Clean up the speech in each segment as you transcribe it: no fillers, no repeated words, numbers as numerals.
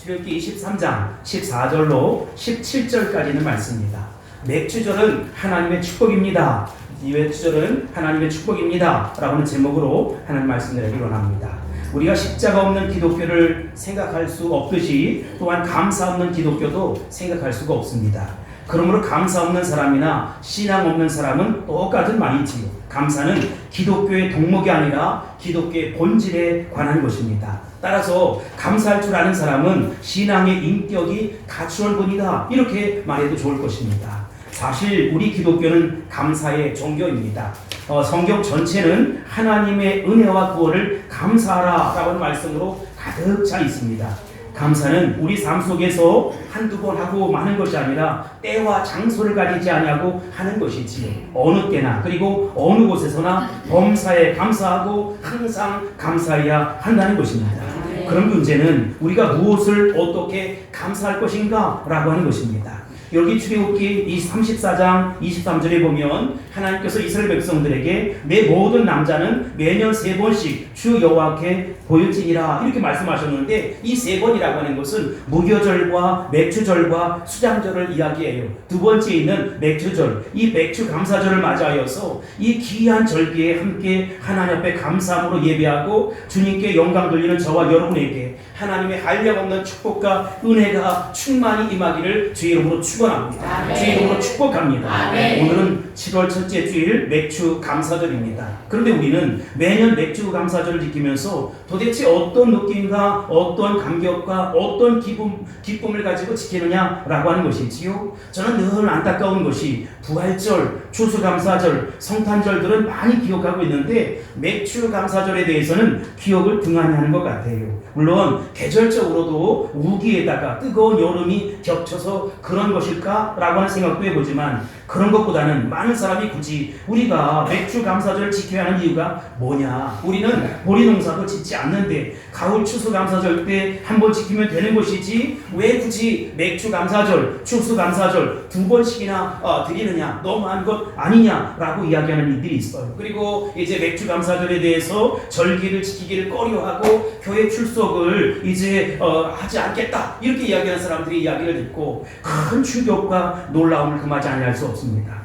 출애굽기 23장 14절로 17절까지는 말씀입니다. 맥주절은 하나님의 축복입니다. 이 맥주절은 하나님의 축복입니다. 라고는 제목으로 하나님 말씀드리기 원합니다. 우리가 십자가 없는 기독교를 생각할 수 없듯이 또한 감사 없는 기독교도 생각할 수가 없습니다. 그러므로 감사 없는 사람이나 신앙 없는 사람은 똑같은 말이지요. 감사는 기독교의 덕목이 아니라 기독교의 본질에 관한 것입니다. 따라서 감사할 줄 아는 사람은 신앙의 인격이 갖추어진 분이다, 이렇게 말해도 좋을 것입니다. 사실 우리 기독교는 감사의 종교입니다. 성경 전체는 하나님의 은혜와 구원을 감사하라 라는 말씀으로 가득 차 있습니다. 감사는 우리 삶 속에서 한두 번 하고 마는 것이 아니라 때와 장소를 가리지 아니하고 하는 것이지요. 어느 때나 그리고 어느 곳에서나 범사에 감사하고 항상 감사해야 한다는 것입니다. 그런 문제는 우리가 무엇을 어떻게 감사할 것인가 라고 하는 것입니다. 여기 출애굽기 34장 23절에 보면 하나님께서 이스라엘 백성들에게 내 모든 남자는 매년 3번씩 주 여호와께 보일지니라 이렇게 말씀하셨는데, 이 3번이라고 하는 것은 무교절과 맥주절과 수장절을 이야기해요. 두 번째 있는 맥주절, 이 맥주 감사절을 맞이하여서 이 귀한 절기에 함께 하나님 앞에 감사함으로 예배하고 주님께 영광 돌리는 저와 여러분에게 하나님의 한량없는 축복과 은혜가 충만히 임하기를 주의 이름으로 축원합니다. 주의 이름으로 축복합니다. 아멘. 오늘은 7월 첫째 주일 맥주 감사절입니다. 그런데 우리는 매년 맥주 감사절을 지키면서 도대체 어떤 느낌과 어떤 감격과 어떤 기쁨을 가지고 지키느냐라고 하는 것이지요. 저는 늘 안타까운 것이 부활절, 추수감사절, 성탄절들은 많이 기억하고 있는데 맥주 감사절에 대해서는 기억을 등한히 하는 것 같아요. 물론 계절적으로도 우기에다가 뜨거운 여름이 겹쳐서 그런 것일까? 라고 하는 생각도 해보지만, 그런 것보다는 많은 사람이 굳이 우리가 맥주 감사절을 지켜야 하는 이유가 뭐냐? 우리는 보리 농사도 짓지 않는데 가을 추수 감사절 때 한 번 지키면 되는 것이지 왜 굳이 맥주 감사절, 추수 감사절 2번씩이나 드리느냐? 너무한 것 아니냐라고 이야기하는 이들이 있어요. 그리고 이제 맥주 감사절에 대해서 절기를 지키기를 꺼려하고 교회 출석을 이제 하지 않겠다, 이렇게 이야기하는 사람들이 이야기를 듣고 큰 충격과 놀라움을 금하지 아니할 수 없습니다.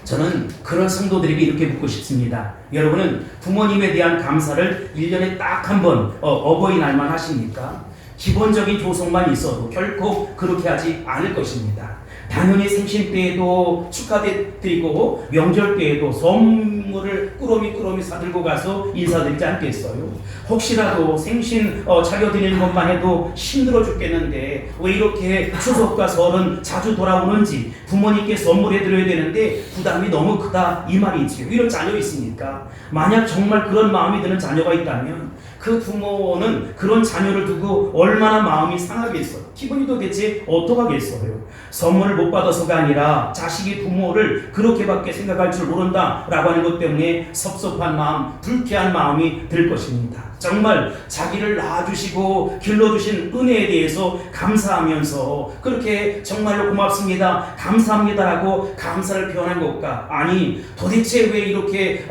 저는 그런 성도들에게 이렇게 묻고 싶습니다. 여러분은 부모님에 대한 감사를 1년에 딱 한 번 어버이날만 하십니까? 기본적인 조성만 있어도 결코 그렇게 하지 않을 것입니다. 당연히 생신 때에도 축하드리고 명절 때에도 선물을 꾸러미 사들고 가서 인사드리지 않겠어요? 혹시라도 생신 차려드리는 것만 해도 힘들어 죽겠는데 왜 이렇게 추석과 설은 자주 돌아오는지 부모님께 선물해드려야 되는데 부담이 너무 크다, 이 말이지요. 이런 자녀 있습니까? 만약 정말 그런 마음이 드는 자녀가 있다면 그 부모는 그런 자녀를 두고 얼마나 마음이 상하겠어요? 기분이 도대체 어떡하겠어요? 선물을 못 받아서가 아니라 자식이 부모를 그렇게밖에 생각할 줄 모른다 라고 하는 것 때문에 섭섭한 마음, 불쾌한 마음이 들 것입니다. 정말 자기를 낳아주시고 길러주신 은혜에 대해서 감사하면서 그렇게 정말로 고맙습니다, 감사합니다라고 감사를 표현한 것과, 아니 도대체 왜 이렇게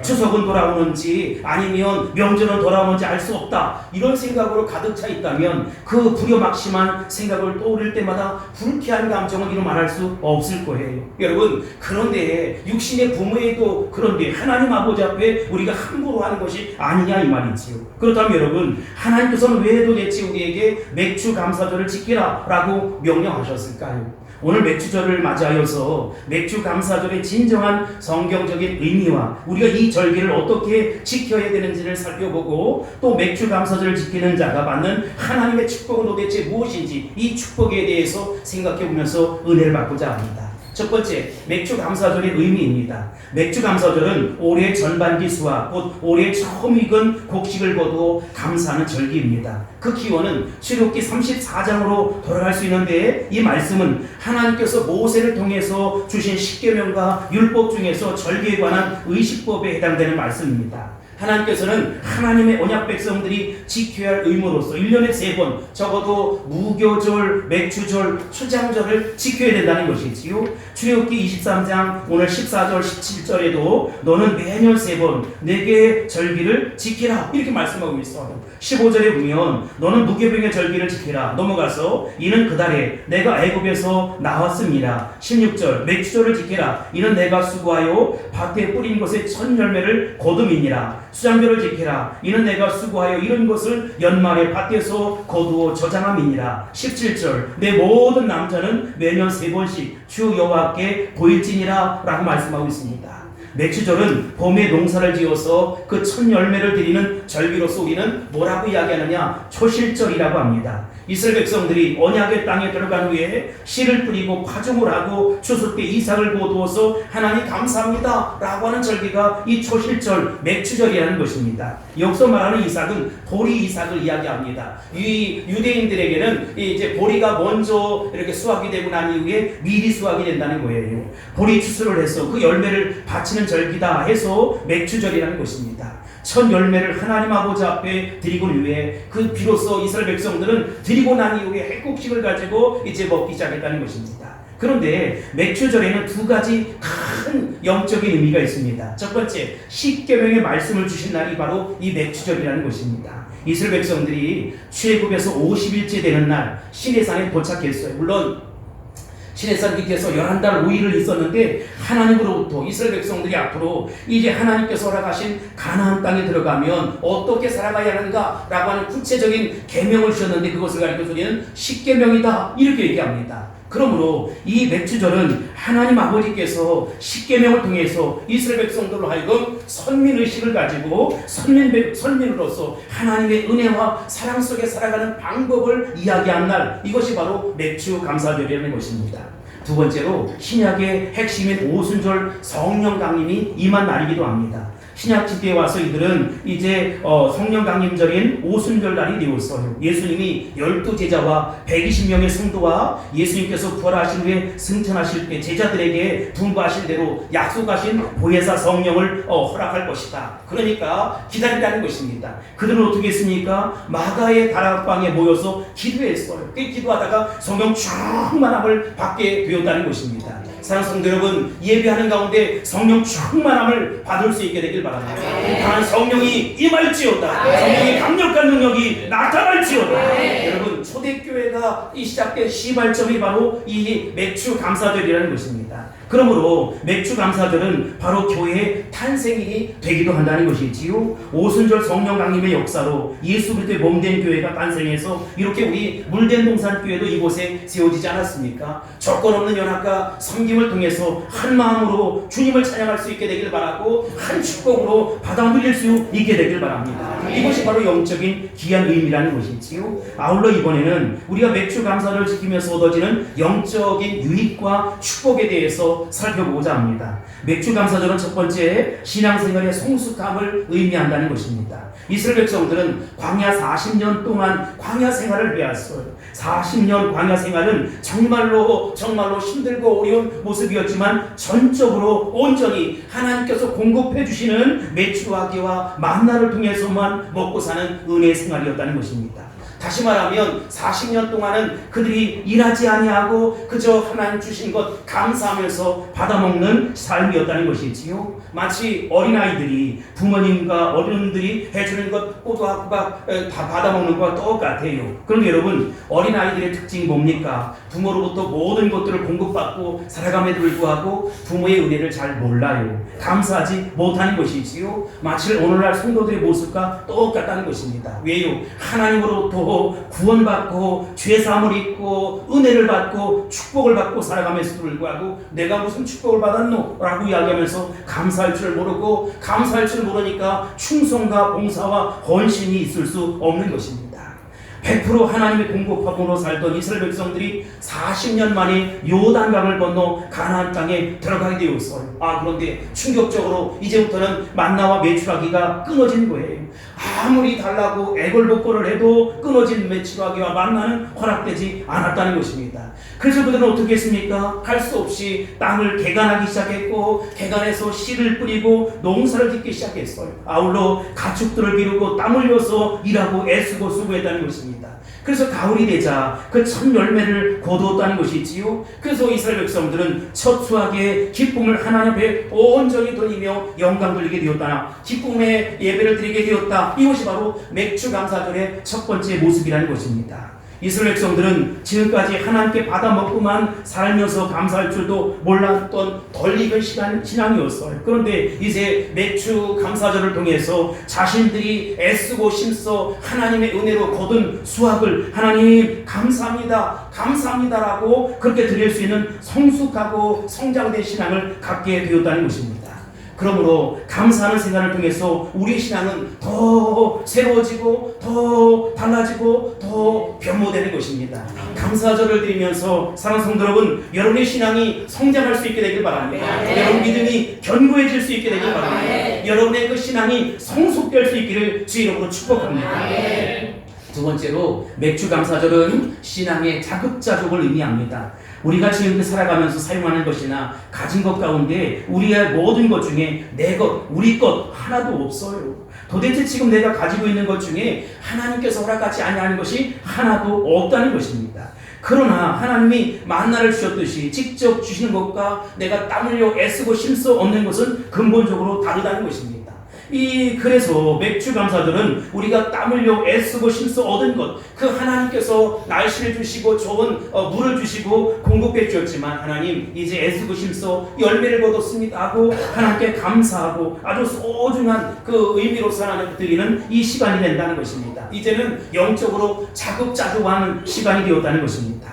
추석은 돌아오는지 아니면 명절은 돌아오는지 알 수 없다, 이런 생각으로 가득 차 있다면 그 불효막심한 생각을 떠올릴 때마다 불쾌한 감정은 이루 말할 수 없을 거예요. 여러분, 그런데 육신의 부모에도 그런데 하나님 아버지 앞에 우리가 함부로 하는 것이 아니냐 이 말이지요. 그렇다면 여러분, 하나님께서는 왜 도대체 우리에게 맥주 감사절을 지키라 라고 명령하셨을까요? 오늘 맥주절을 맞이하여서 맥주 감사절의 진정한 성경적인 의미와 우리가 이 절기를 어떻게 지켜야 되는지를 살펴보고, 또 맥주 감사절을 지키는 자가 받는 하나님의 축복은 도대체 무엇인지 이 축복에 대해서 생각해 보면서 은혜를 받고자 합니다. 첫 번째, 맥주 감사절의 의미입니다. 맥주 감사절은 올해 전반기수와 곧 올해 처음 익은 곡식을 거두어 감사하는 절기입니다. 그 기원은 출애굽기 34장으로 돌아갈 수 있는데, 이 말씀은 하나님께서 모세를 통해서 주신 십계명과 율법 중에서 절기에 관한 의식법에 해당되는 말씀입니다. 하나님께서는 하나님의 언약 백성들이 지켜야 할 의무로서 1년에 3번 적어도 무교절, 맥주절, 초장절을 지켜야 된다는 것이지요. 출애굽기 23장 오늘 14절 17절에도 너는 매년 3번 4개의 절기를 지키라 이렇게 말씀하고 있어요. 15절에 보면 너는 무교병의 절기를 지키라. 넘어가서 이는 그 달에 내가 애굽에서 나왔습니다. 16절 맥주절을 지키라. 이는 내가 수고하여 밭에 뿌린 것의 첫 열매를 거둠이니라. 수장절을 지키라. 이는 내가 수고하여 이런 것을 연말에 밭에서 거두어 저장함이니라. 17절 내 모든 남자는 매년 3번씩 주 여호와께 보일지니라 라고 말씀하고 있습니다. 맥주절은 봄에 농사를 지어서 그 첫 열매를 드리는 절기로서 우리는 뭐라고 이야기하느냐? 초실절이라고 합니다. 이스라엘 백성들이 언약의 땅에 들어간 후에 씨를 뿌리고 파종을 하고 추수 때 이삭을 거두어서 하나님 감사합니다 라고 하는 절기가 이 초실절 맥주절이라는 것입니다. 여기서 말하는 이삭은 보리 이삭을 이야기합니다. 이 유대인들에게는 이제 보리가 먼저 이렇게 수확이 되고 난 이후에 미리 수확이 된다는 거예요. 보리 추수를 해서 그 열매를 바치는 절기다 해서 맥주절이라는 것입니다. 첫 열매를 하나님 아버지 앞에 드리고 위해 그 비로소 이스라엘 백성들은 드리고 난 이후에 핵국식을 가지고 이제 먹기 시작했다는 것입니다. 그런데 맥주절에는 2가지 큰 영적인 의미가 있습니다. 첫 번째, 십계명의 말씀을 주신 날이 바로 이 맥주절이라는 것입니다. 이스라엘 백성들이 출애굽에서 50일째 되는 날 시내산에 도착했어요. 물론 시내산께서 11달 5일을 있었는데 하나님으로부터 이스라엘 백성들이 앞으로 이제 하나님께서 허락하신 가나안 땅에 들어가면 어떻게 살아가야 하는가 라고 하는 구체적인 계명을 주셨는데 그것을 가리켜 우리는 십계명이다 이렇게 얘기합니다. 그러므로 이 맥주절은 하나님 아버지께서 십계명을 통해서 이스라엘 백성들로 하여금 선민의식을 가지고 선민으로서 하나님의 은혜와 사랑 속에 살아가는 방법을 이야기한 날, 이것이 바로 맥주 감사절이라는 것입니다. 두 번째로 신약의 핵심인 오순절 성령 강림이 임한 날이기도 합니다. 신약 시대에 와서 이들은 이제 성령 강림절인 오순절 날이 되었어요. 예수님이 12제자와 120명의 성도와 예수님께서 부활하신 후에 승천하실 때 제자들에게 분부하신 대로 약속하신 보혜사 성령을 허락할 것이다. 그러니까 기다리라는 것입니다. 그들은 어떻게 했습니까? 마가의 다락방에 모여서 기도했어요. 그 기도하다가 성령 충만함을 받게 되었다는 것입니다. 사랑하는 성도 여러분, 예배하는 가운데 성령 충만함을 받을 수 있게 되길 바랍니다. 강한 성령이 임할지어다. 성령의 강력한 능력이 나타날지어다. 여러분, 초대교회가 이 시작된 시발점이 바로 이 맥주 감사절이라는 것입니다. 그러므로 맥주 감사절은 바로 교회의 탄생일이 되기도 한다는 것이지요. 오순절 성령 강림의 역사로 예수 그리스도의 몸된 교회가 탄생해서 이렇게 우리 물된 동산교회도 이곳에 세워지지 않았습니까? 조건 없는 연합과 섬김을 통해서 한 마음으로 주님을 찬양할 수 있게 되길 바라고 한 축복으로 받아 누릴 수 있게 되길 바랍니다. 이것이 바로 영적인 귀한 의미라는 것이지요. 아울러 이번에는 우리가 맥주 감사를 지키면서 얻어지는 영적인 유익과 축복에 대해서 살펴보고자 합니다. 맥주 감사절은 첫 번째 신앙생활의 성숙함을 의미한다는 것입니다. 이스라엘 백성들은 광야 40년 동안 광야 생활을 해왔어요. 40년 광야 생활은 정말로 힘들고 어려운 모습이었지만 전적으로 온전히 하나님께서 공급해 주시는 메추라기와 만나를 통해서만 먹고 사는 은혜 생활이었다는 것입니다. 다시 말하면 40년 동안은 그들이 일하지 아니하고 그저 하나님 주신 것 감사하면서 받아먹는 삶이었다는 것이지요. 마치 어린아이들이 부모님과 어른들이 해주는 것 꼬박꼬박 다 받아먹는 것과 똑같아요. 그런데 여러분, 어린아이들의 특징이 뭡니까? 부모로부터 모든 것들을 공급받고 살아감에도 불구하고 부모의 은혜를 잘 몰라요. 감사하지 못하는 것이지요. 마치 오늘날 성도들의 모습과 똑같다는 것입니다. 왜요? 하나님으로부터 구원받고 죄사함을 입고 은혜를 받고 축복을 받고 살아가면서도 불구하고 내가 무슨 축복을 받았노? 라고 이야기하면서 감사할 줄 모르고 감사할 줄 모르니까 충성과 봉사와 헌신이 있을 수 없는 것입니다. 100% 하나님의 공급함으로 살던 이스라엘 백성들이 40년 만에 요단강을 건너 가나안 땅에 들어가게 되었어요. 그런데 충격적으로 이제부터는 만나와 메추라기가 끊어진 거예요. 아무리 달라고 애걸복걸을 해도 끊어진 메추라기와 만나는 허락되지 않았다는 것입니다. 그래서 그들은 어떻게 했습니까? 할 수 없이 땅을 개간하기 시작했고 개간해서 씨를 뿌리고 농사를 짓기 시작했어요. 아울러 가축들을 기르고 땀 흘려서 일하고 애쓰고 수고했다는 것입니다. 그래서 가을이 되자 그 첫 열매를 거두었다는 것이지요. 그래서 이스라엘 백성들은 첫 수확의 기쁨을 하나님 앞에 온전히 돌리며 영광 돌리게 되었다. 기쁨의 예배를 드리게 되었다. 이것이 바로 맥주 감사절의 첫 번째 모습이라는 것입니다. 이스라엘 백성들은 지금까지 하나님께 받아먹고만 살면서 감사할 줄도 몰랐던 덜 익은 신앙이었어요. 그런데 이제 맥주 감사절을 통해서 자신들이 애쓰고 힘써 하나님의 은혜로 거둔 수확을 하나님 감사합니다, 감사합니다라고 그렇게 드릴 수 있는 성숙하고 성장된 신앙을 갖게 되었다는 것입니다. 그러므로 감사하는 생활을 통해서 우리의 신앙은 더 새로워지고 더 달라지고 더 변모되는 것입니다. 감사절을 드리면서 사랑하는 성도 여러분, 여러분의 신앙이 성장할 수 있게 되길 바랍니다. 여러분 믿음이 견고해질 수 있게 되길 바랍니다. 여러분의 그 신앙이 성숙될 수 있기를 주 이름으로 축복합니다. 두 번째로 맥주 감사절은 신앙의 자급자족을 의미합니다. 우리가 지금 살아가면서 사용하는 것이나 가진 것 가운데 우리의 모든 것 중에 내 것, 우리 것 하나도 없어요. 도대체 지금 내가 가지고 있는 것 중에 하나님께서 허락하지 아니하는 것이 하나도 없다는 것입니다. 그러나 하나님이 만나를 주셨듯이 직접 주시는 것과 내가 땀 흘려 애쓰고 힘써 얻는 것은 근본적으로 다르다는 것입니다. 그래서 맥주 감사들은 우리가 땀 흘려 애쓰고 힘써 얻은 것, 그 하나님께서 날씨를 주시고 좋은 물을 주시고 공급해 주셨지만 하나님 이제 애쓰고 힘써 열매를 거뒀습니다 하고 하나님께 감사하고 아주 소중한 그 의미로서 하나님 드리는 이 시간이 된다는 것입니다. 이제는 영적으로 자급자족하는 시간이 되었다는 것입니다.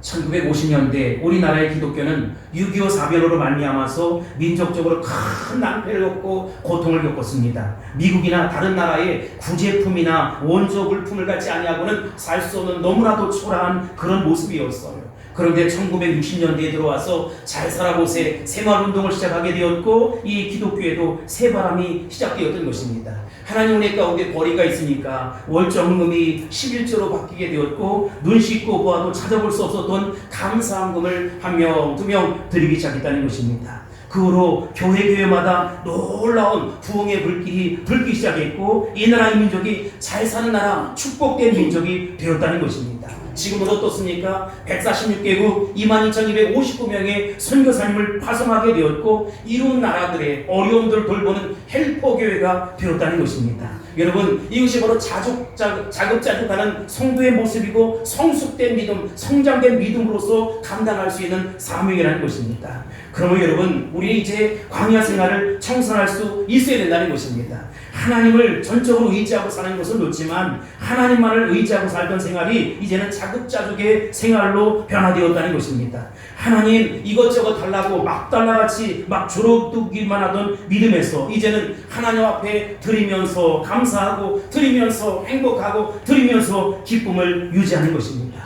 1950년대 우리나라의 기독교는 6.25 사변으로 말미암아서 민족적으로 큰 낭패를 겪고 고통을 겪었습니다. 미국이나 다른 나라의 구제품이나 원조 물품을 갖지 아니하고는 살 수 없는 너무나도 초라한 그런 모습이었어요. 그런데 1960년대에 들어와서 잘 살아보세 새마을운동을 시작하게 되었고 이 기독교에도 새바람이 시작되었던 것입니다. 하나님 은혜 가운데 벌이가 있으니까 월정금이 11조로 바뀌게 되었고 눈 씻고 보아도 찾아볼 수 없었던 감사함금을 한 명, 두 명 드리기 시작했다는 것입니다. 그 후로 교회마다 놀라운 부흥의 불길이 불기 시작했고 이 나라의 민족이 잘 사는 나라, 축복된 민족이 되었다는 것입니다. 지금은 어떻습니까? 146개국 22,259명의 선교사님을 파송하게 되었고 이룬 나라들의 어려움들을 돌보는 헬퍼교회가 되었다는 것입니다. 여러분 이것이 바로 자급자족하는 성도의 모습이고 성숙된 믿음, 성장된 믿음으로서 감당할 수 있는 사명이라는 것입니다. 그러면 여러분 우리 이제 광야 생활을 청산할 수 있어야 된다는 것입니다. 하나님을 전적으로 의지하고 사는 것은 좋지만 하나님만을 의지하고 살던 생활이 이제는 자급자족의 생활로 변화되었다는 것입니다. 하나님 이것저것 달라고 막 달라같이 막 주룩두기만 하던 믿음에서 이제는 하나님 앞에 드리면서 감사하고 드리면서 행복하고 드리면서 기쁨을 유지하는 것입니다.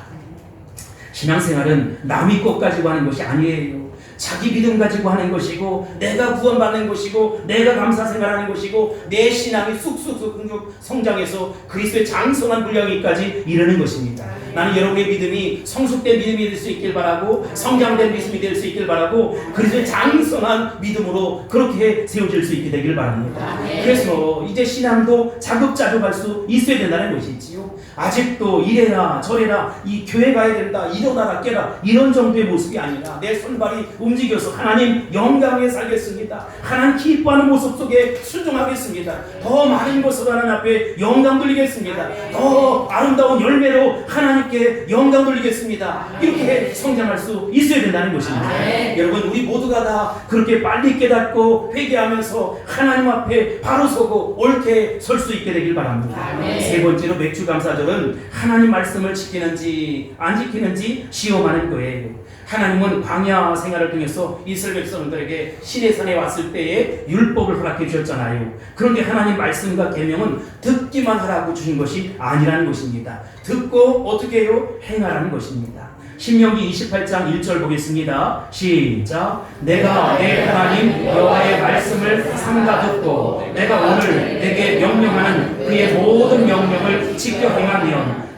신앙생활은 남의 것 가지고 하는 것이 아니에요. 자기 믿음 가지고 하는 것이고 내가 구원받는 것이고 내가 감사 생활하는 것이고 내 신앙이 쑥쑥 성장해서 그리스도의 장성한 분량이까지 이르는 것입니다. 나는 여러분의 믿음이 성숙된 믿음이 될 수 있길 바라고 성장된 믿음이 될 수 있길 바라고 그리스도의 장성한 믿음으로 그렇게 세워질 수 있게 되길 바랍니다. 그래서 이제 신앙도 자급자족할 수 있어야 된다는 것이지요. 아직도 이래라 저래라 이 교회 가야 된다 일어나라 깨라 이런 정도의 모습이 아니라 내 손발이 움직여서 하나님 영광에 살겠습니다. 하나님 기뻐하는 모습 속에 순종하겠습니다. 더 많은 것으로 하나님 앞에 영광 돌리겠습니다. 더 아름다운 열매로 하나님께 영광 돌리겠습니다. 이렇게 성장할 수 있어야 된다는 것입니다. 여러분 우리 모두가 다 그렇게 빨리 깨닫고 회개하면서 하나님 앞에 바로 서고 옳게 설 수 있게 되길 바랍니다. 세 번째로 맥주 감사절은 하나님 말씀을 지키는지 안 지키는지 시험하는 거예요. 하나님은 광야 생활을 통해서 이스라엘 백성들에게 시내산에 왔을 때에 율법을 허락해 주셨잖아요. 그런데 하나님 말씀과 계명은 듣기만 하라고 주신 것이 아니라는 것입니다. 듣고 어떻게 해요? 행하라는 것입니다. 신명기 28장 1절 보겠습니다. 시작. 내가 내 하나님 여호와의 말씀을 삼가 듣고 내가 오늘 내게 명령하는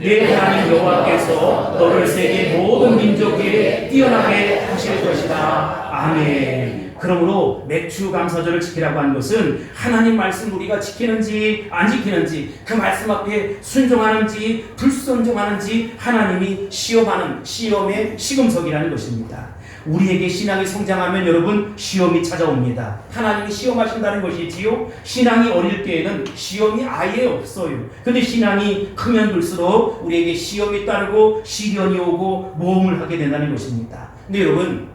내 하나님 여호와께서 너를 세계 모든 민족에 뛰어나게 하실 것이다. 아멘. 그러므로 맥주 감사절을 지키라고 한 것은 하나님 말씀 우리가 지키는지 안 지키는지, 그 말씀 앞에 순종하는지 불순종하는지 하나님이 시험하는 시험의 시금석이라는 것입니다. 우리에게 신앙이 성장하면 여러분 시험이 찾아옵니다. 하나님이 시험하신다는 것이지요. 신앙이 어릴 때에는 시험이 아예 없어요. 근데 신앙이 크면 클수록 우리에게 시험이 따르고 시련이 오고 모험을 하게 된다는 것입니다. 근데 여러분,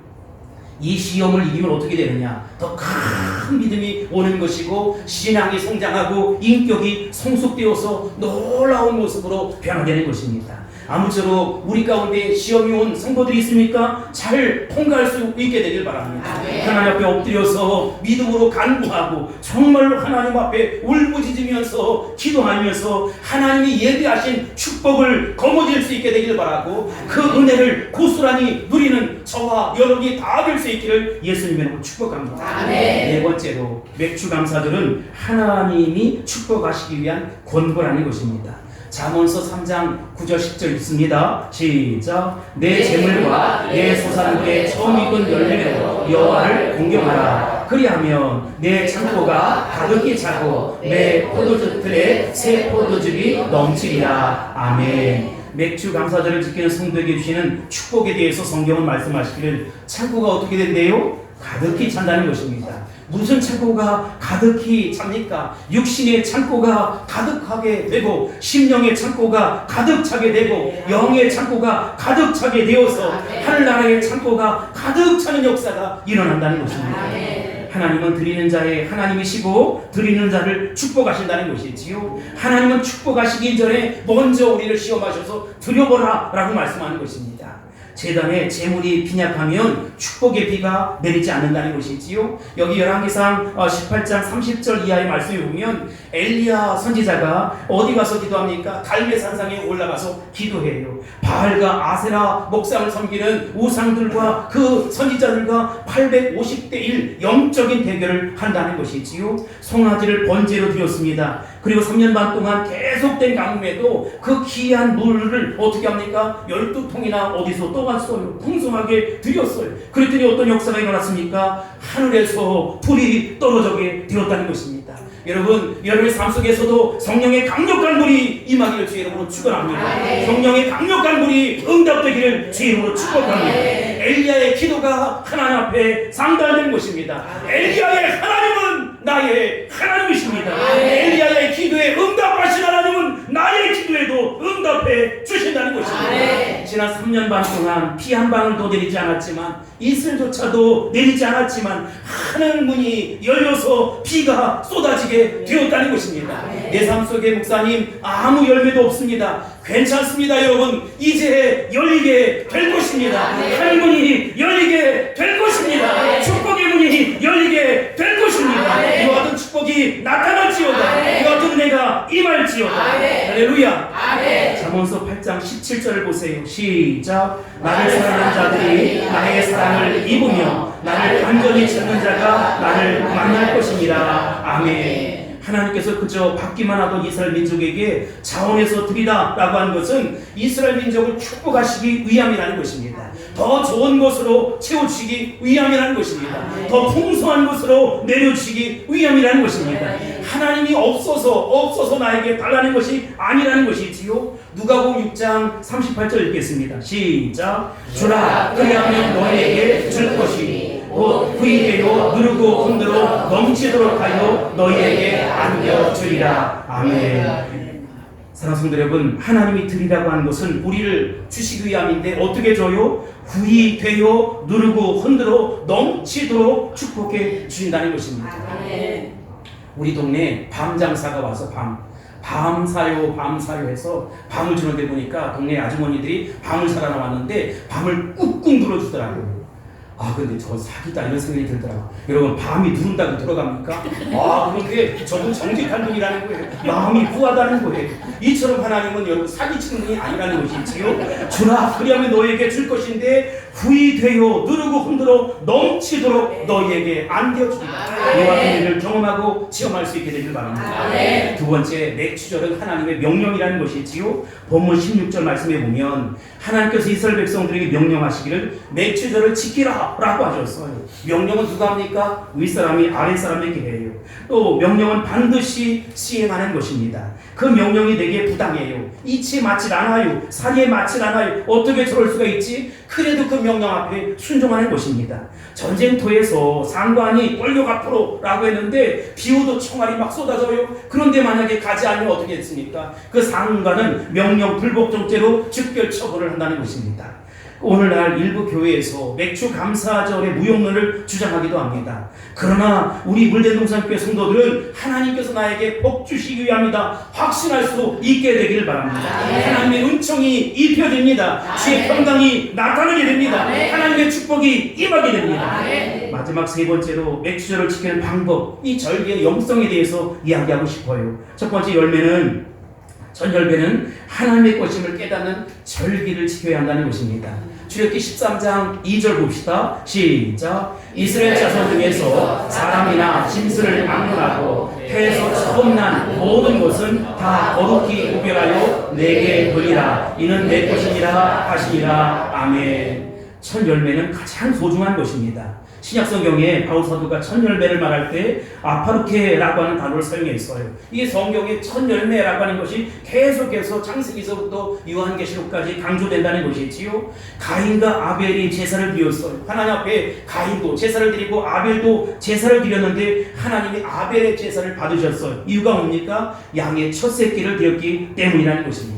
이 시험을 이기면 어떻게 되느냐? 더 큰 믿음이 오는 것이고 신앙이 성장하고 인격이 성숙되어서 놀라운 모습으로 변화되는 것입니다. 아무쪼록 우리 가운데 시험이 온 성도들이 있습니까? 잘 통과할 수 있게 되길 바랍니다. 하나님 앞에 엎드려서 믿음으로 간구하고 정말로 하나님 앞에 울부짖으면서 기도하면서 하나님이 예비하신 축복을 거머쥘 수 있게 되길 바라고, 그 은혜를 고스란히 누리는 저와 여러분이 다 될 수 있기를 예수님의 이름으로 축복합니다. 네 번째로, 맥주 감사들은 하나님이 축복하시기 위한 권고라는 것입니다. 잠언서 3장 9절 10절 있습니다. 시작. 내 재물과 내 소산물의 처음 익은 열매로 여호와를 공경하라. 그리하면 내 창고가 가득히 차고 내 포도즙들에 새 포도즙이 넘치리라. 아멘. 맥주 감사절을 지키는 성도에게 주시는 축복에 대해서 성경은 말씀하시기를 창고가 어떻게 된대요? 가득히 찬다는 것입니다. 무슨 창고가 가득히 찹니까? 육신의 창고가 가득하게 되고 심령의 창고가 가득 차게 되고 영의 창고가 가득 차게 되어서 하늘나라의 창고가 가득 차는 역사가 일어난다는 것입니다. 하나님은 드리는 자의 하나님이시고 드리는 자를 축복하신다는 것이지요. 하나님은 축복하시기 전에 먼저 우리를 시험하셔서 드려보라 라고 말씀하는 것입니다. 제단에 재물이 빈약하면 축복의 비가 내리지 않는다는 것이지요. 여기 열왕기상 18장 30절 이하의 말씀에 보면 엘리야 선지자가 어디 가서 기도합니까? 갈멜산상에 올라가서 기도해요. 바알과 아세라 목상을 섬기는 우상들과 그 선지자들과 850대 1 영적인 대결을 한다는 것이지요. 송아지를 번제로 드렸습니다. 그리고 3년 반 동안 계속된 가뭄에도 그 귀한 물을 어떻게 합니까? 12통이나 어디서 떠왔어요. 풍성하게 드렸어요. 그랬더니 어떤 역사가 일어났습니까? 하늘에서 불이 떨어지게 되었다는 것입니다. 여러분, 여러분의 삶 속에서도 성령의 강력한 불이 임하기를 주의 이름으로 축원합니다. 성령의 강력한 불이 응답되기를 주의 이름으로 축복합니다. 엘리야의 기도가 하나님 앞에 상달된 것입니다. 엘리야의 하나님은 나의 하나님이십니다. 엘리야의 기도에 응답하신 하나님은 나의 기도에도 응답해 주신다는 것입니다. 지난 3년 반 동안 피 한 방울도 내리지 않았지만, 이슬조차도 내리지 않았지만 하늘 문이 열려서 비가 쏟아지게 되었다는 것입니다. 내 삶 속에 목사님 아무 열매도 없습니다. 괜찮습니다. 여러분, 이제 열리게 될 것입니다. 하늘 문이 열리게 될 것입니다. 축복의 문이 열리게 될 것입니다. 이와 같은 축복이 나타날지어다. 이와 같은 은혜가 임할지어다. 할렐루야. 잠언서 8장 17절을 보세요. 시작. 나를 사랑하는 자들이 나의 사랑을 입으며 나를 완전히 찾는 자가 나를 만날 것이니라. 아멘. 하나님께서 그저 받기만 하던 이스라엘 민족에게 자원해서 드리다 라고 하는 것은 이스라엘 민족을 축복하시기 위함이라는 것입니다. 더 좋은 것으로 채워주시기 위함이라는 것입니다. 더 풍성한 것으로 내려주시기 위함이라는 것입니다. 하나님이 없어서 나에게 달라는 것이 아니라는 것이지요. 누가복음 6장 38절 읽겠습니다. 시작. 주라 그리하면 너희에게 줄 것이니 곧 구입되어 누르고 흔들어 넘치도록 하여 너희에게 안겨주리라. 아멘. 사랑하는 성도 여러분, 하나님이 드리라고 하는 것은 우리를 주시기 위함인데 어떻게 줘요? 구입되어 누르고 흔들어 넘치도록 축복해 주신다는 것입니다. 우리 동네에 밤 장사가 와서 밤 사요 해서 밤을 주는데 보니까 동네 아주머니들이 밤을 사러 나왔는데 밤을 꾹꾹 눌러주더라고요. 근데 저 사기다 이런 생각이 들더라고요. 여러분, 밤이 누른다고 들어갑니까? 그런데 저도 정직한 분이라는 거예요. 마음이 후하다는 거예요. 이처럼 하나님은 여러분 사기치는 분이 아니라는 것이지요. 주라 그리하면 너에게 줄 것인데 후히 되어 누르고 흔들어 넘치도록 너희에게 안겨준다. 이와 같은 일을 경험하고 체험할 수 있게 되길 바랍니다. 두 번째, 맥주절은 하나님의 명령이라는 것이지요. 본문 16절 말씀에 보면 하나님께서 이스라엘 백성들에게 명령하시기를 맥주절을 지키라 라고 하셨어요. 명령은 누가 합니까? 윗사람이 아랫사람에게 해요. 또 명령은 반드시 시행하는 것입니다. 그 명령이 내게 부당해요, 이치에 맞질 않아요, 사리에 맞질 않아요, 어떻게 저럴 수가 있지? 그래도 그 명령 앞에 순종하는 것입니다. 전쟁터에서 상관이 권력 앞으로 라고 했는데 비오도 총알이 막 쏟아져요. 그런데 만약에 가지 않으면 어떻게 했습니까? 그 상관은 명령 불복종죄로 즉결 처벌을 한다는 것입니다. 오늘날 일부 교회에서 맥주 감사절의 무용론을 주장하기도 합니다. 그러나 우리 물대동산교회 성도들은 하나님께서 나에게 복 주시기 위함이다 확신할 수 있게 되기를 바랍니다. 하나님의 은총이 입혀집니다. 주의 평강이 나타나게 됩니다. 하나님의 축복이 임하게 됩니다. 마지막 세 번째로 맥주절을 지키는 방법, 이 절기의 영성에 대해서 이야기하고 싶어요. 첫 번째 전열배는 하나님의 것임을 깨닫는 절기를 지켜야 한다는 것입니다. 출애굽기 13장 2절 봅시다. 시작. 이스라엘 자손 중에서 사람이나 짐승을 막론하고 태에서 처음 난 모든 것은 다 거룩히 구별하여 내게 드리라. 이는 내 것이니라 하시니라. 아멘. 첫 열매는 가장 소중한 것입니다. 신약성경에 바울사도가 첫 열매를 말할 때 아파르케라고 하는 단어를 사용했어요. 이게 성경의 첫 열매라고 하는 것이 계속해서 창세기서부터 요한계시록까지 강조된다는 것이지요. 가인과 아벨이 제사를 드렸어요. 하나님 앞에 가인도 제사를 드리고 아벨도 제사를 드렸는데 하나님이 아벨의 제사를 받으셨어요. 이유가 뭡니까? 양의 첫 새끼를 드렸기 때문이라는 것입니다.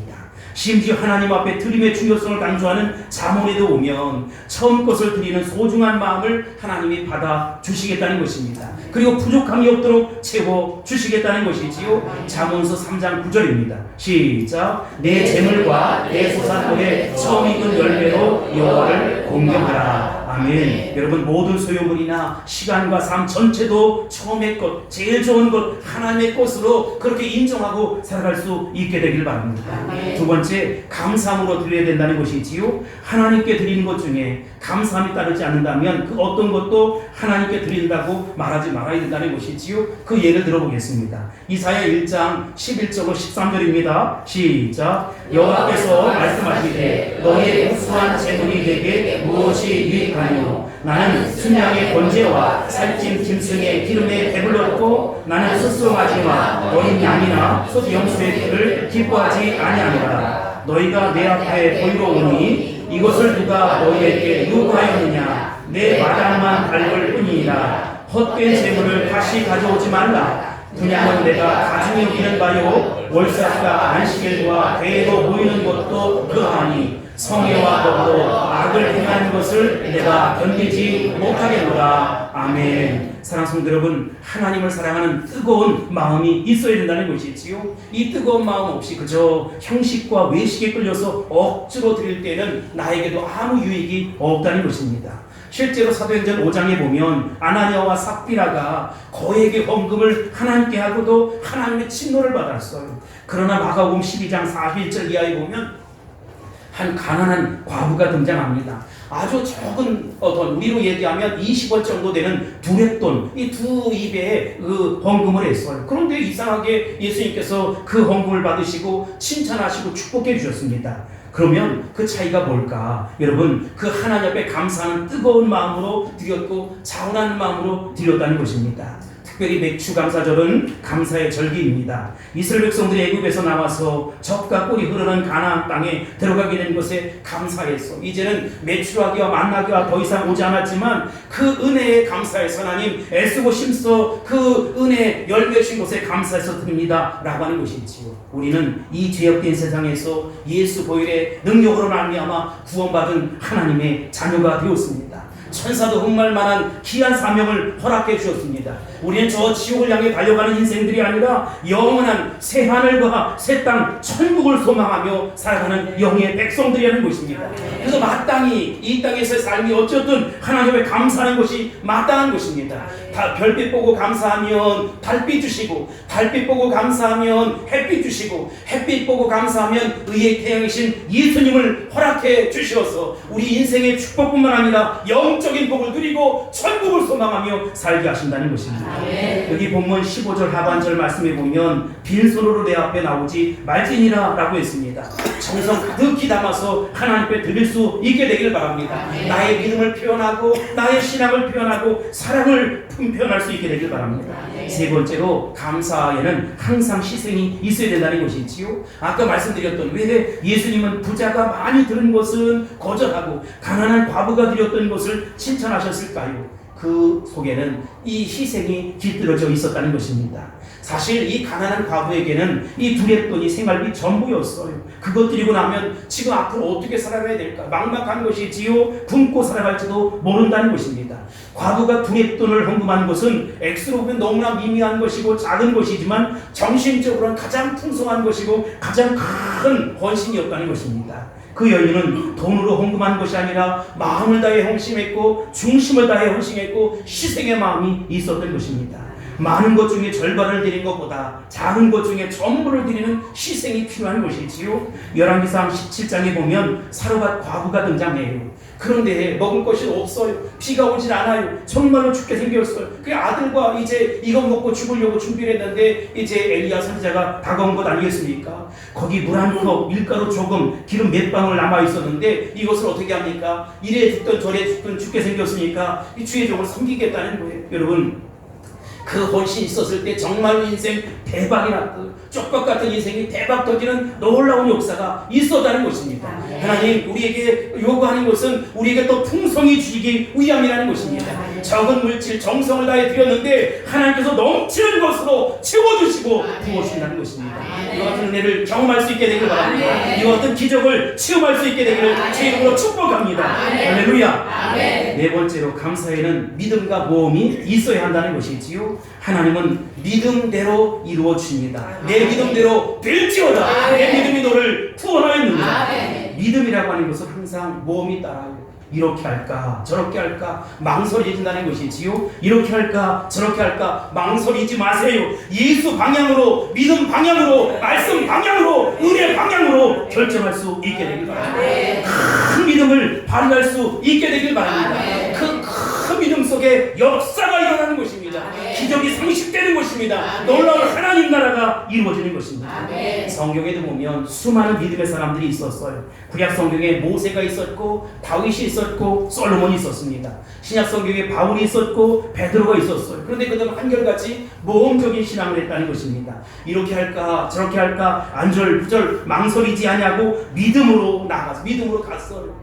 심지어 하나님 앞에 드림의 중요성을 강조하는 잠언에도 오면 처음 것을 드리는 소중한 마음을 하나님이 받아 주시겠다는 것입니다. 그리고 부족함이 없도록 채워 주시겠다는 것이지요. 잠언서 3장 9절입니다. 시작. 내 재물과 내 소산물의 처음 익은 열매로 여호와를 공경하라. 아멘. 여러분, 모든 소유물이나 시간과 삶 전체도 처음의 것, 제일 좋은 것, 하나님의 것으로 그렇게 인정하고 살아갈 수 있게 되길 바랍니다. 두 번째, 감사함으로 드려야 된다는 것이지요. 하나님께 드리는 것 중에 감사함이 따르지 않는다면 그 어떤 것도 하나님께 드린다고 말하지 말아야 된다는 것이지요. 그 예를 들어보겠습니다. 이사야 1장 11절로 13절입니다. 시작. 여호와께서 말씀하시되 너희의 우수한 재물이 내게 무엇이 유익하뇨? 나는 순양의 번제와 살찐 짐승의 기름에 배불렀고 나는 스스럼하지마 어린 양이나 소염소의 피를 기뻐하지 아니하노라. 너희가 내 앞에 보이러 오니 이것을 누가 너희에게 요구하였느냐? 내 마당만 밟을 뿐이니라. 헛된 재물을 다시 가져오지 말라. 분양은 내가 가중히 여기는 바요 월사가 안식일과 대회로 모이는 것도 그러하니 성애와 법도 악을 행하는 것을 내가 견디지 못하겠노라. 아멘. 사랑하는 성도 여러분, 하나님을 사랑하는 뜨거운 마음이 있어야 된다는 것이지요. 이 뜨거운 마음 없이 그저 형식과 외식에 끌려서 억지로 드릴 때는 나에게도 아무 유익이 없다는 것입니다. 실제로 사도행전 5장에 보면 아나니아와 삽비라가 거액의 헌금을 하나님께 하고도 하나님의 침노를 받았어요. 그러나 마가복음 12장 41절 이하에 보면 한 가난한 과부가 등장합니다. 아주 적은 돈, 우리로 얘기하면 20원 정도 되는 두렙돈, 이 두 입에 그 헌금을 했어요. 그런데 이상하게 예수님께서 그 헌금을 받으시고 칭찬하시고 축복해 주셨습니다. 그러면 그 차이가 뭘까? 여러분, 그 하나님 앞에 감사하는 뜨거운 마음으로 드렸고 자원하는 마음으로 드렸다는 것입니다. 특별히 맥주 감사절은 감사의 절기입니다. 이스라엘 백성들이 애굽에서 나와서 젖과 꿀이 흐르는 가나안 땅에 들어가게 된 것에 감사해서 이제는 매출하기와 만나기와 더 이상 오지 않았지만 그 은혜에 감사해서 하나님 애쓰고 심써 그 은혜 열매 주신 것에 감사해서 드립니다 라고 하는 것이지요. 우리는 이 죄악된 세상에서 예수 보혈의 능력으로 말미암아 구원받은 하나님의 자녀가 되었습니다. 천사도 흠말 만한 귀한 사명을 허락해 주셨습니다. 우리는 저 지옥을 향해 달려가는 인생들이 아니라 영원한 새 하늘과 새 땅 천국을 소망하며 살아가는 영의 백성들이라는 것입니다. 그래서 마땅히 이 땅에서의 삶이 어쨌든 하나님께 감사하는 것이 마땅한 것입니다. 별빛 보고 감사하면 달빛 주시고, 달빛 보고 감사하면 햇빛 주시고, 햇빛 보고 감사하면 의의 태양이신 예수님을 허락해 주시어서 우리 인생의 축복뿐만 아니라 영적인 복을 누리고 천국을 소망하며 살게 하신다는 것입니다. 여기 본문 15절 하반절 말씀에 보면 빈손으로 내 앞에 나오지 말지니라 라고 했습니다. 정성 가득히 담아서 하나님께 드릴 수 있게 되기를 바랍니다. 나의 믿음을 표현하고 나의 신앙을 표현하고 사랑을 표현할 수 있게 되길 바랍니다. 세 번째로 감사에는 항상 희생이 있어야 된다는 것이지요. 아까 말씀드렸던 왜 예수님은 부자가 많이 들은 것은 거절하고 가난한 과부가 드렸던 것을 칭찬하셨을까요? 그 속에는 이 희생이 깃들어져 있었다는 것입니다. 사실 이 가난한 과부에게는 이 두랩돈이 생활비 전부였어요. 그것 드리고 나면 지금 앞으로 어떻게 살아가야 될까 막막한 것이지요. 굶고 살아갈지도 모른다는 것입니다. 과부가 두랩돈을 헌금한 것은 액수로 보면 너무나 미미한 것이고 작은 것이지만 정신적으로는 가장 풍성한 것이고 가장 큰 헌신이었다는 것입니다. 그 여인은 돈으로 헌금한 것이 아니라 마음을 다해 헌신했고 중심을 다해 헌신했고 희생의 마음이 있었던 것입니다. 많은 것 중에 절반을 드린 것보다 작은 것 중에 전부를 드리는 희생이 필요한 것이지요. 열왕기상 17장에 보면 사르밧 과부가 등장해요. 그런데 먹을 것이 없어요. 비가 오질 않아요. 정말로 죽게 생겼어요. 그 아들과 이제 이거 먹고 죽으려고 준비를 했는데 이제 엘리야 선지자가 다가온 것 아니겠습니까? 거기 물 한 컵, 밀가루 조금, 기름 몇 방울 남아 있었는데 이것을 어떻게 합니까? 이래 죽든 저래 죽든 죽게 생겼으니까 이 주의 종을 섬기겠다는 거예요. 여러분, 그 헌신이 있었을 때 정말로 인생 대박이 났고 쪽박 같은 인생이 대박 터지는 놀라운 역사가 있었다는 것입니다. 하나님 우리에게 요구하는 것은 우리에게 또 풍성히 주시기 위함이라는 것입니다. 적은 물질 정성을 다해 드렸는데 하나님께서 넘치는 것으로 채워주시고 부어주신다는 것입니다. 이와 같은 은혜를 경험할 수 있게 되길 바랍니다. 이와 같은 기적을 체험할 수 있게 되기를 제 이름으로 축복합니다. 할렐루야. 네 번째로 감사에는 믿음과 모험이 있어야 한다는 것이지요. 하나님은 믿음대로 이루어 주십니다. 내 믿음대로 될지어다. 내 믿음이 너를 구원하였느니라. 믿음이라고 하는 것은 항상 모험이 따라요. 이렇게 할까 저렇게 할까 망설여진다는 것이지요. 이렇게 할까 저렇게 할까 망설이지 마세요. 예수 방향으로, 믿음 방향으로, 말씀 방향으로, 은혜 방향으로 결정할 수 있게 되길 바랍니다. 큰 믿음을 발휘할 수 있게 되길 바랍니다. 그 큰 믿음 속에 역사가 일어나는 것입니다. 기적이 상식되는 것입니다. 놀라운 하나님 나라가 이루어지는 것입니다. 성경에도 보면 수많은 믿음의 사람들이 있었어요. 구약 성경에 모세가 있었고 다윗이 있었고 솔로몬이 있었습니다. 신약 성경에 바울이 있었고 베드로가 있었어요. 그런데 그들은 한결같이 모험적인 신앙을 했다는 것입니다. 이렇게 할까 저렇게 할까 안절부절 망설이지 아니하고 믿음으로 나가서 믿음으로 갔어요.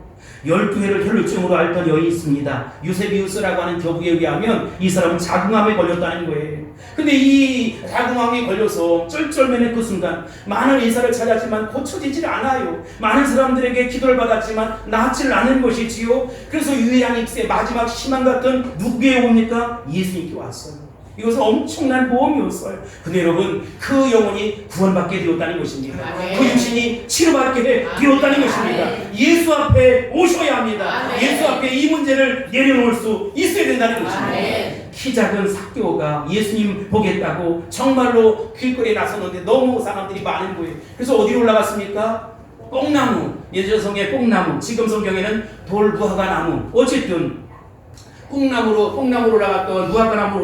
12회를 혈루증으로 앓던 여인이 있습니다. 유세비우스라고 하는 교부에 의하면 이 사람은 자궁암에 걸렸다는 거예요. 근데 이 자궁암에 걸려서 쩔쩔매는 그 순간 많은 의사를 찾았지만 고쳐지질 않아요. 많은 사람들에게 기도를 받았지만 낫지를 않은 것이지요. 그래서 유일한 입세 마지막 희망 같은 누구에게 옵니까? 예수님께 왔어요. 이것은 엄청난 모험이었어요. 근데 여러분 그 영혼이 구원받게 되었다는 것입니다. 그 육신이 치료받게 되었다는 것입니다. 예수 앞에 오셔야 합니다. 예수 앞에 이 문제를 내려놓을 수 있어야 된다는 것입니다. 키 작은 삭개오가 예수님 보겠다고 정말로 길거리에 나섰는데 너무 사람들이 많은 거예요. 그래서 어디로 올라갔습니까? 뽕나무, 예전 성경에 뽕나무, 지금 성경에는 돌무화과 나무, 어쨌든 뽕나무로 올라갔던 무화과나무로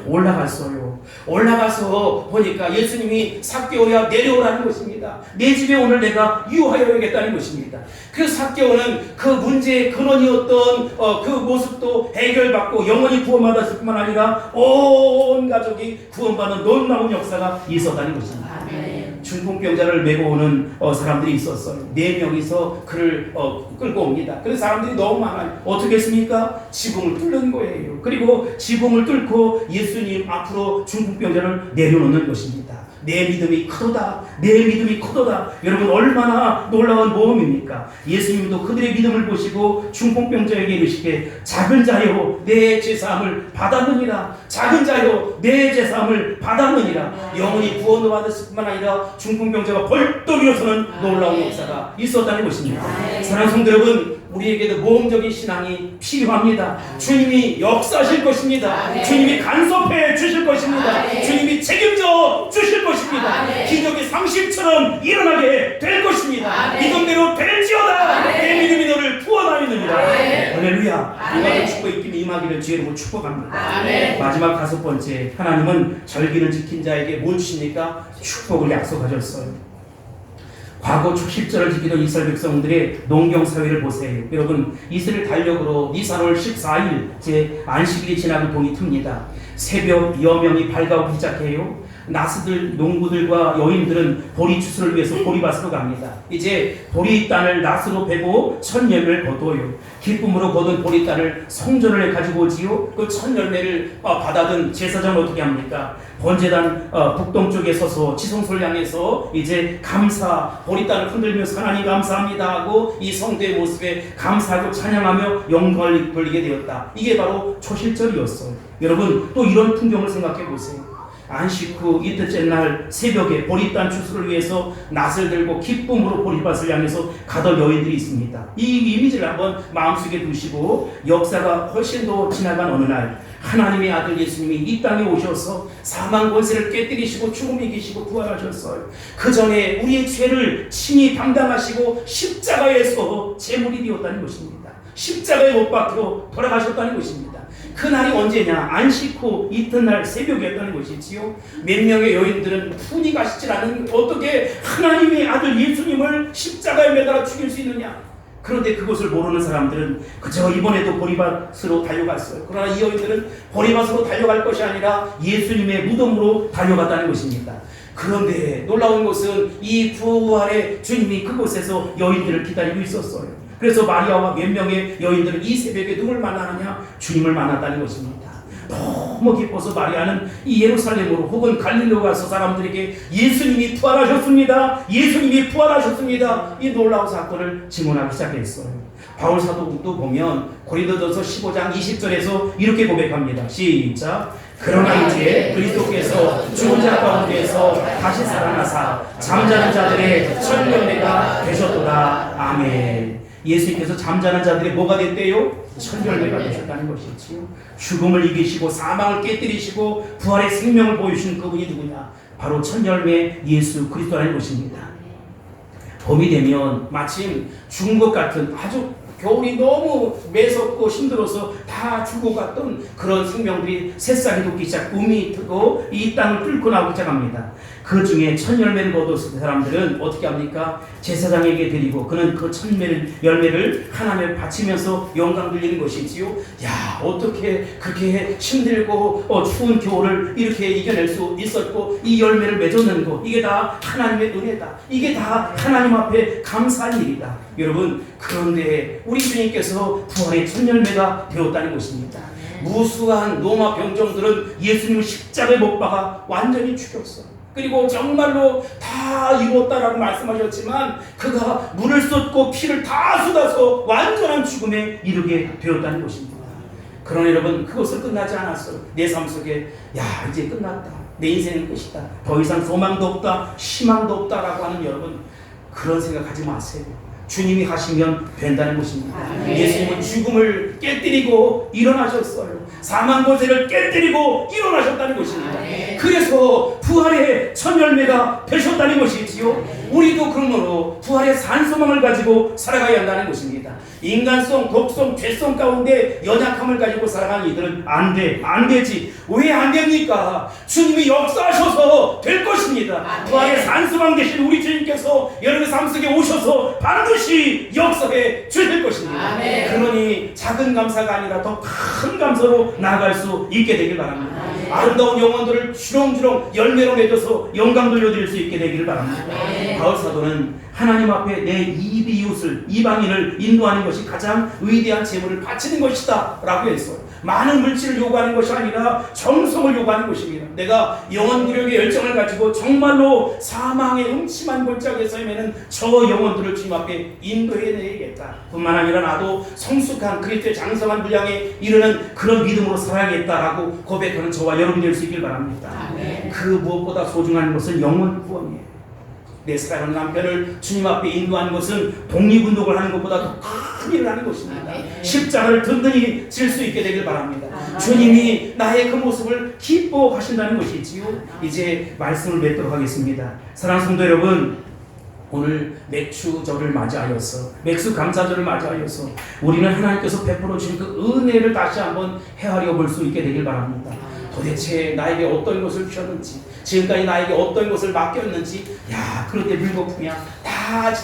올라갔어요. 올라가서 보니까 예수님이 삭개오야 내려오라는 것입니다. 내 집에 오늘 내가 유하여야겠다는 것입니다. 그 삭개오는 그 문제의 근원이었던 그 모습도 해결받고 영원히 구원받았을 뿐만 아니라 온 가족이 구원받는 놀라운 역사가 있었다는 것입니다. 중풍병자를 메고 오는 사람들이 있었어요. 4명이서 그를 끌고 옵니다. 그래서 사람들이 너무 많아요. 어떻게 했습니까? 지붕을 뚫는 거예요. 것이고요. 그리고 지붕을 뚫고 예수님 앞으로 중풍병자를 내려놓는 것입니다. 내 믿음이 크도다. 내 믿음이 크도다. 여러분 얼마나 놀라운 모험입니까? 예수님도 그들의 믿음을 보시고 중풍병자에게 이르시되 작은 자여 내 제사함을 받았느니라. 작은 자여 내 제사함을 받았느니라. 영원히 구원을 받았을 뿐만 아니라 중풍병자가 벌떡 일어서는 놀라운 역사가 있었다는 것입니다. 사랑하는 성도 여러분, 우리에게도 모험적인 신앙이 필요합니다. 주님이 역사하실 것입니다. 주님이 간섭해 주실 것입니다. 주님이 책임져 주실 것입니다. 기적이 상실처럼 일어나게 될 것입니다. 믿음대로 될지어다. 내 믿음이 너를 구원하리느니라. 할렐루야. 이만한 축복이 임하기를 주의로 축복합니다. 마지막 5번째, 하나님은 절기를 지킨 자에게 뭘 주십니까? 축복을 약속하셨어요. 과거 초실절을 지키던 이스라엘 백성들의 농경사회를 보세요. 여러분, 이스라엘 달력으로 니산월 14일 제 안식일이 지나고 동이 틉니다. 새벽 여명이 밝아오기 시작해요. 나스들, 농부들과 여인들은 보리추수를 위해서 보리밭으로 갑니다. 이제 보리단을 낫으로 베고 첫 열매를 거둬요. 기쁨으로 거둔 보리단을 성전을 가지고 오지요. 그 첫 열매를 받아든 제사장은 어떻게 합니까? 번제단 북동쪽에 서서 지성소를 향해서 이제 감사, 보리단을 흔들면서 하나님 감사합니다 하고 이 성도의 모습에 감사하고 찬양하며 영광을 돌리게 되었다. 이게 바로 초실절이었어요. 여러분, 또 이런 풍경을 생각해 보세요. 안식 후 이틀째 날 새벽에 보리단 추수를 위해서 낫을 들고 기쁨으로 보리밭을 향해서 가던 여인들이 있습니다. 이 이미지를 한번 마음속에 두시고, 역사가 훨씬 더 지나간 어느 날 하나님의 아들 예수님이 이 땅에 오셔서 사망 권세를 깨뜨리시고 죽음을 이기시고 부활하셨어요. 그 전에 우리의 죄를 친히 담당하시고 십자가에서 제물이 되었다는 것입니다. 십자가에 못 박혀 돌아가셨다는 것입니다. 그날이 언제냐? 안식 후 이튿날 새벽이었다는 것이지요. 몇 명의 여인들은 푼이 가시질 않은 어떻게 하나님의 아들 예수님을 십자가에 매달아 죽일 수 있느냐? 그런데 그것을 모르는 사람들은 그저 이번에도 보리밭으로 달려갔어요. 그러나 이 여인들은 보리밭으로 달려갈 것이 아니라 예수님의 무덤으로 달려갔다는 것입니다. 그런데 놀라운 것은 이 부활의 주님이 그곳에서 여인들을 기다리고 있었어요. 그래서 마리아와 몇 명의 여인들은 이 새벽에 누굴 만나느냐? 주님을 만났다는 것입니다. 너무 기뻐서 마리아는 이 예루살렘으로 혹은 갈릴리로 가서 사람들에게 예수님이 부활하셨습니다. 예수님이 부활하셨습니다. 이 놀라운 사건을 증언하기 시작했어요. 바울 사도도 보면 고린도전서 15장 20절에서 이렇게 고백합니다. 시작. 그러나 이제 그리스도께서 죽은 자 가운데에서 다시 살아나사 잠자는 자들의 첫 열매가 되셨도다. 아멘. 예수님께서 잠자는 자들이 뭐가 됐대요? 첫 열매가 되셨다는 것이지요. 죽음을 이기시고 사망을 깨뜨리시고 부활의 생명을 보여주신 그분이 누구냐? 바로 첫 열매 예수 그리스도라는 것입니다. 봄이 되면 마침 죽은 것 같은, 아주 겨울이 너무 매섭고 힘들어서 다 죽어갔던 그런 생명들이 새싹이 돋기 시작, 꿈이 트고 이 땅을 뚫고 나오기 시작합니다. 그 중에 첫 열매를 거뒀을 사람들은 어떻게 합니까? 제사장에게 드리고 그는 그 첫 열매를 하나님에 바치면서 영광 돌리는 것이지요. 야, 어떻게 그렇게 힘들고 추운 겨울을 이렇게 이겨낼 수 있었고 이 열매를 맺어낸 것, 이게 다 하나님의 은혜다. 이게 다 하나님 앞에 감사한 일이다. 여러분, 그런데 우리 주님께서 부활의 첫 열매가 되었다는 것입니다. 무수한 로마 병정들은 예수님을 십자가에 못 박아 완전히 죽였어요. 그리고 정말로 다 이루었다라고 말씀하셨지만 그가 물을 쏟고 피를 다 쏟아서 완전한 죽음에 이르게 되었다는 것입니다. 그러나 여러분, 그것은 끝나지 않았어요. 내 삶 속에 야, 이제 끝났다. 내 인생은 끝이다. 더 이상 소망도 없다. 희망도 없다라고 하는 여러분, 그런 생각하지 마세요. 주님이 하시면 된다는 것입니다. 예수님은 죽음을 깨뜨리고 일어나셨어요. 사망 권세를 깨뜨리고 일어나셨다는 것입니다. 그래서 부활의 첫 열매가 되셨다는 것이지요. 우리도 그러므로 부활의 산소망을 가지고 살아가야 한다는 것입니다. 인간성, 독성, 죄성 가운데 연약함을 가지고 살아가는 이들은 안 되지. 왜 안 됩니까? 주님이 역사하셔서 될 것입니다. 부활의 산소망 되신 우리 주님께서 여러분의 삶 속에 오셔서 반드시 역사해 주실 것입니다. 그러니 작은 감사가 아니라 더 큰 감사로 나아갈 수 있게 되길 바랍니다. 아름다운 영혼들을 주렁주렁 열매로 맺어서 영광 돌려드릴 수 있게 되기를 바랍니다. 바울 사도는 하나님 앞에 내 이웃을, 이방인을 인도하는 것이 가장 위대한 제물을 바치는 것이다 라고 했어요. 많은 물질을 요구하는 것이 아니라 정성을 요구하는 것입니다. 내가 영혼 구력의 열정을 가지고 정말로 사망의 음침한 골짜기에 서면은 저 영혼들을 주님 앞에 인도해내야겠다. 뿐만 아니라 나도 성숙한 그리스도의 장성한 분량에 이르는 그런 믿음으로 살아야겠다라고 고백하는 저와 여러분이 될 수 있길 바랍니다. 그 무엇보다 소중한 것은 영혼 구원이에요. 내 사랑하는 남편을 주님 앞에 인도하는 것은 독립운동을 하는 것보다 더 큰 일을 하는 것입니다. 십자가를 든든히 질 수 있게 되길 바랍니다. 주님이 나의 그 모습을 기뻐하신다는 것이지요. 이제 말씀을 맺도록 하겠습니다. 사랑하는 성도 여러분, 오늘 맥주절을 맞이하여서 맥주 감사절을 맞이하여서 우리는 하나님께서 베풀어 주신 그 은혜를 다시 한번 헤아려 볼 수 있게 되길 바랍니다. 도대체 나에게 어떤 것을 주셨는지, 지금까지 나에게 어떤 것을 맡겼는지, 야, 그런데 물거품이야 다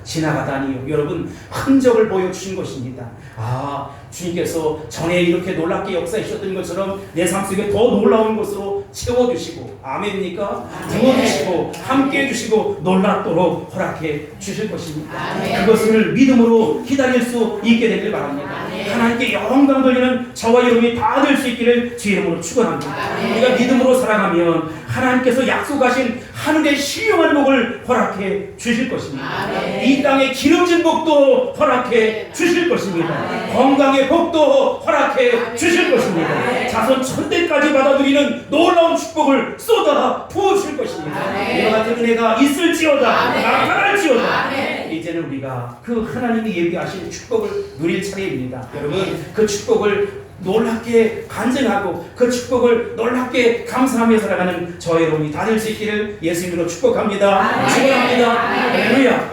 지나가다니요. 여러분, 흔적을 보여주신 것입니다. 아, 주님께서 전에 이렇게 놀랍게 역사하셨던 것처럼 내 삶 속에 더 놀라운 것으로 채워주시고, 아멘입니까? 부어주시고 함께 해주시고 놀랍도록 허락해 주실 것입니다. 그것을 믿음으로 기다릴 수 있게 되길 바랍니다. 하나님께 영광 돌리는 저와 여러분이 다 될 수 있기를 주의 이름으로 축원합니다. 우리가 믿음으로 살아가면 하나님께서 약속하신 하늘의 신령한 복을 허락해 주실 것입니다. 이 땅의 기름진 복도 허락해 주실 것입니다. 건강의 복도 허락해 주실 것입니다. 자손 천대까지 받아들이는 놀라운 축복을 쏟아 부어주실 것입니다. 이와 같은 은혜가 있을지어다, 나타날지어다. 이제는 우리가 그 하나님이 예비하신 축복을 누릴 차례입니다. 여러분, 그 축복을 놀랍게 간증하고 그 축복을 놀랍게 감사하며 살아가는 저희 여러분이 다 될 수 있기를 예수님으로 축복합니다. 축복합니다. 할렐루야.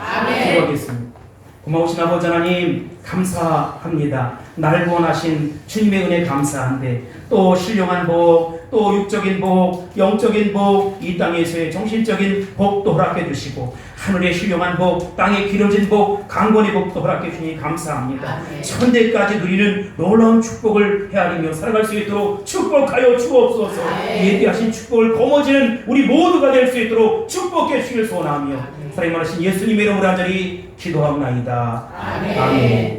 기도하겠습니다. 고마우신 아버지 하나님, 감사합니다. 날 구원하신 주님의 은혜 감사한데, 또 신령한 복, 또 육적인 복, 영적인 복, 이 땅에서의 정신적인 복도 허락해 주시고, 하늘의 신령한 복, 땅의 기름진 복, 강권의 복도 허락해 주시니 감사합니다. 천대까지 누리는 놀라운 축복을 헤아리며 살아갈 수 있도록 축복하여 주옵소서. 예비하신 축복을 거머쥐는 우리 모두가 될 수 있도록 축복해 주시길 소원하며, 사랑하신 예수님의 이름으로 간절히 기도하옵나이다. 아멘.